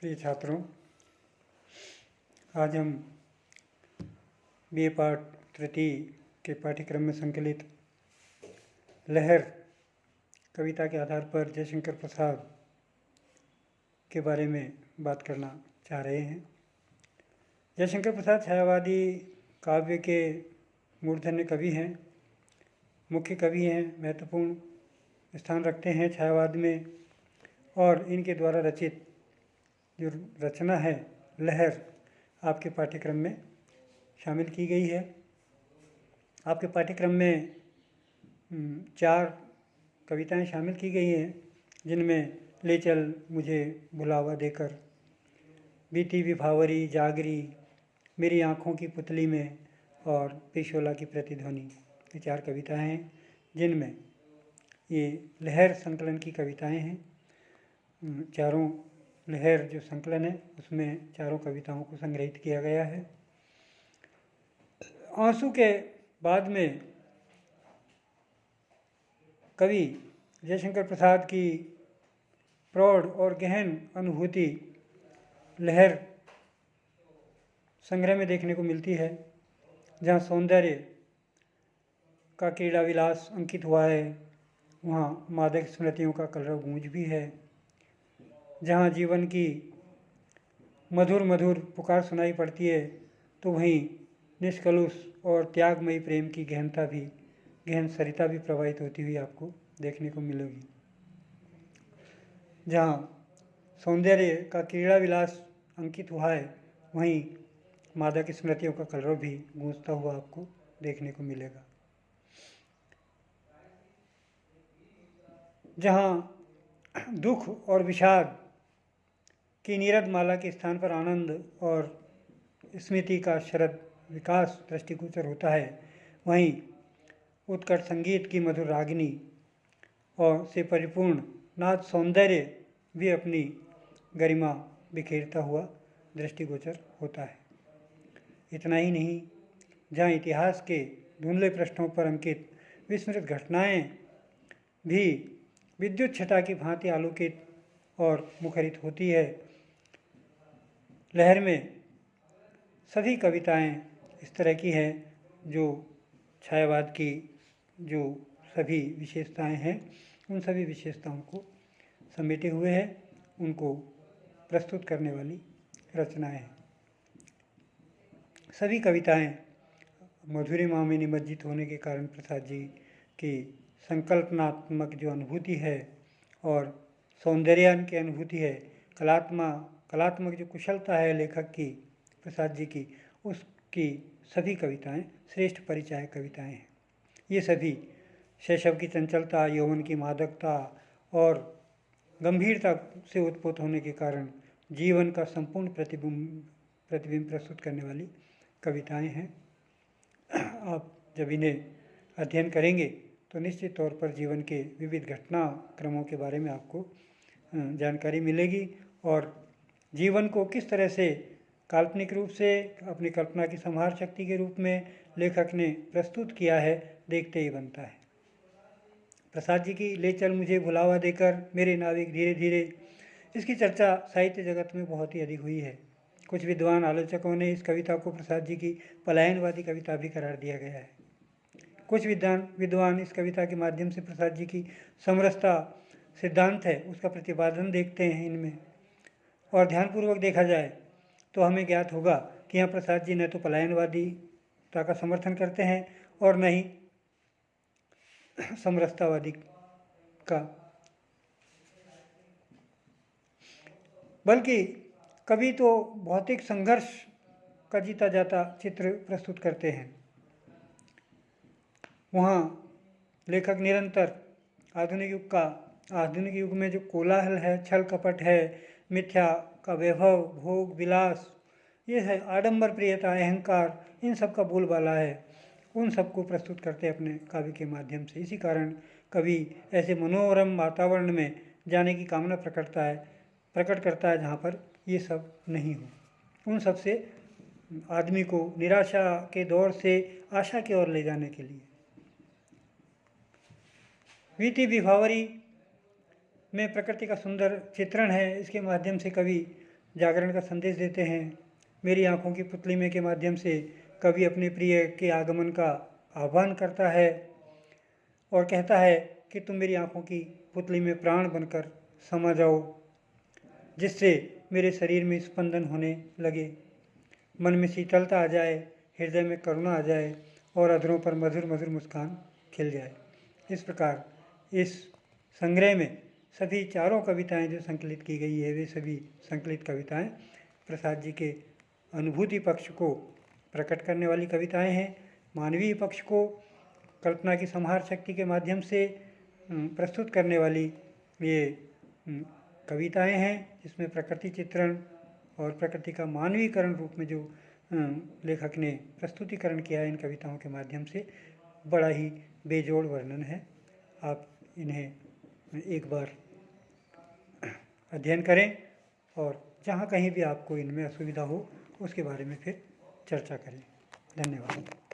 प्रिय छात्रों, आज हम बीए पाठ तृतीय के पाठ्यक्रम में संकलित लहर कविता के आधार पर जयशंकर प्रसाद के बारे में बात करना चाह रहे हैं। जयशंकर प्रसाद छायावादी काव्य के मूर्धन्य कवि हैं, मुख्य कवि हैं, महत्वपूर्ण स्थान रखते हैं छायावाद में, और इनके द्वारा रचित जो रचना है लहर आपके पाठ्यक्रम में शामिल की गई है। आपके पाठ्यक्रम में 4 कविताएं शामिल की गई हैं, जिनमें ले चल मुझे बुलावा देकर, बीती विभावरी जागरी, मेरी आँखों की पुतली में और पिशोला की प्रतिध्वनि, ये 4 कविताएं हैं जिनमें ये लहर संकलन की कविताएं हैं। चारों लहर जो संकलन है उसमें 4 कविताओं को संग्रहित किया गया है। आंसू के बाद में कवि जयशंकर प्रसाद की प्रौढ़ और गहन अनुभूति लहर संग्रह में देखने को मिलती है, जहाँ सौंदर्य का क्रीड़ा विलास अंकित हुआ है, वहाँ मादक स्मृतियों का कलरव गूंज भी है। जहाँ जीवन की मधुर मधुर पुकार सुनाई पड़ती है, तो वहीं निष्कलुष और त्यागमयी प्रेम की गहन सरिता भी प्रवाहित होती हुई आपको देखने को मिलेगी। जहाँ सौंदर्य का क्रीड़ा विलास अंकित हुआ है, वहीं मादक स्मृतियों का कलरव भी गूंजता हुआ आपको देखने को मिलेगा। जहाँ दुख और विषाद की नीरद माला के स्थान पर आनंद और स्मृति का शरद विकास दृष्टिगोचर होता है, वहीं उत्कट संगीत की मधुर रागिनी और से परिपूर्ण नाद सौंदर्य भी अपनी गरिमा बिखेरता हुआ दृष्टिगोचर होता है। इतना ही नहीं, जहाँ इतिहास के धुंधले पृष्ठों पर अंकित विस्मृत घटनाएं भी विद्युत छटा की भांति आलोकित और मुखरित होती है। लहर में सभी कविताएं इस तरह की हैं जो छायावाद की जो सभी विशेषताएं हैं, उन सभी विशेषताओं को समेटे हुए हैं, उनको प्रस्तुत करने वाली रचनाएं हैं। सभी कविताएं मधुरिमा में निमज्जित होने के कारण प्रसाद जी की संकल्पनात्मक जो अनुभूति है और सौंदर्यान की अनुभूति है, कलात्मक जो कुशलता है लेखक की, प्रसाद जी की, उसकी सभी कविताएं श्रेष्ठ परिचायक कविताएं हैं। ये सभी शैशव की चंचलता, यौवन की मादकता और गंभीरता से उत्पन्न होने के कारण जीवन का संपूर्ण प्रतिबिंब प्रस्तुत करने वाली कविताएं हैं। आप जब इन्हें अध्ययन करेंगे तो निश्चित तौर पर जीवन के विविध घटना क्रमों के बारे में आपको जानकारी मिलेगी और जीवन को किस तरह से काल्पनिक रूप से अपनी कल्पना की संहार शक्ति के रूप में लेखक ने प्रस्तुत किया है, देखते ही बनता है। प्रसाद जी की ले चल मुझे बुलावा देकर, मेरे नाविक धीरे धीरे, इसकी चर्चा साहित्य जगत में बहुत ही अधिक हुई है। कुछ विद्वान आलोचकों ने इस कविता को प्रसाद जी की पलायनवादी कविता भी करार दिया गया है। कुछ विद्वान इस कविता के माध्यम से प्रसाद जी की समरसता सिद्धांत है उसका प्रतिपादन देखते हैं इनमें, और ध्यानपूर्वक देखा जाए तो हमें ज्ञात होगा कि यहाँ प्रसाद जी न तो पलायनवादिता का समर्थन करते हैं और न ही समरसतावादी का, बल्कि कभी तो भौतिक संघर्ष का जीता जाता चित्र प्रस्तुत करते हैं। वहाँ लेखक निरंतर आधुनिक युग में जो कोलाहल है, छल कपट है, मिथ्या का वैभव, भोग विलास, ये है आडंबर प्रियता, अहंकार, इन सब का बोलबाला है, उन सबको प्रस्तुत करते हैं अपने काव्य के माध्यम से। इसी कारण कवि ऐसे मनोरम वातावरण में जाने की कामना प्रकट करता है जहाँ पर ये सब नहीं हो, उन सब से आदमी को निराशा के दौर से आशा की ओर ले जाने के लिए। बीती विभावरी में प्रकृति का सुंदर चित्रण है। इसके माध्यम से कवि जागरण का संदेश देते हैं। मेरी आँखों की पुतली में के माध्यम से कवि अपने प्रिय के आगमन का आह्वान करता है और कहता है कि तुम मेरी आँखों की पुतली में प्राण बनकर समा जाओ, जिससे मेरे शरीर में स्पंदन होने लगे, मन में शीतलता आ जाए, हृदय में करुणा आ जाए और अधरों पर मधुर मधुर मुस्कान खिल जाए। इस प्रकार इस संग्रह में सभी चारों कविताएं जो संकलित की गई है, वे सभी संकलित कविताएं प्रसाद जी के अनुभूति पक्ष को प्रकट करने वाली कविताएं हैं। मानवीय पक्ष को कल्पना की संहार शक्ति के माध्यम से प्रस्तुत करने वाली ये कविताएं हैं, जिसमें प्रकृति चित्रण और प्रकृति का मानवीकरण रूप में जो लेखक ने प्रस्तुतिकरण किया है इन कविताओं के माध्यम से, बड़ा ही बेजोड़ वर्णन है। आप इन्हें एक बार अध्ययन करें और जहाँ कहीं भी आपको इनमें असुविधा हो उसके बारे में फिर चर्चा करें। धन्यवाद।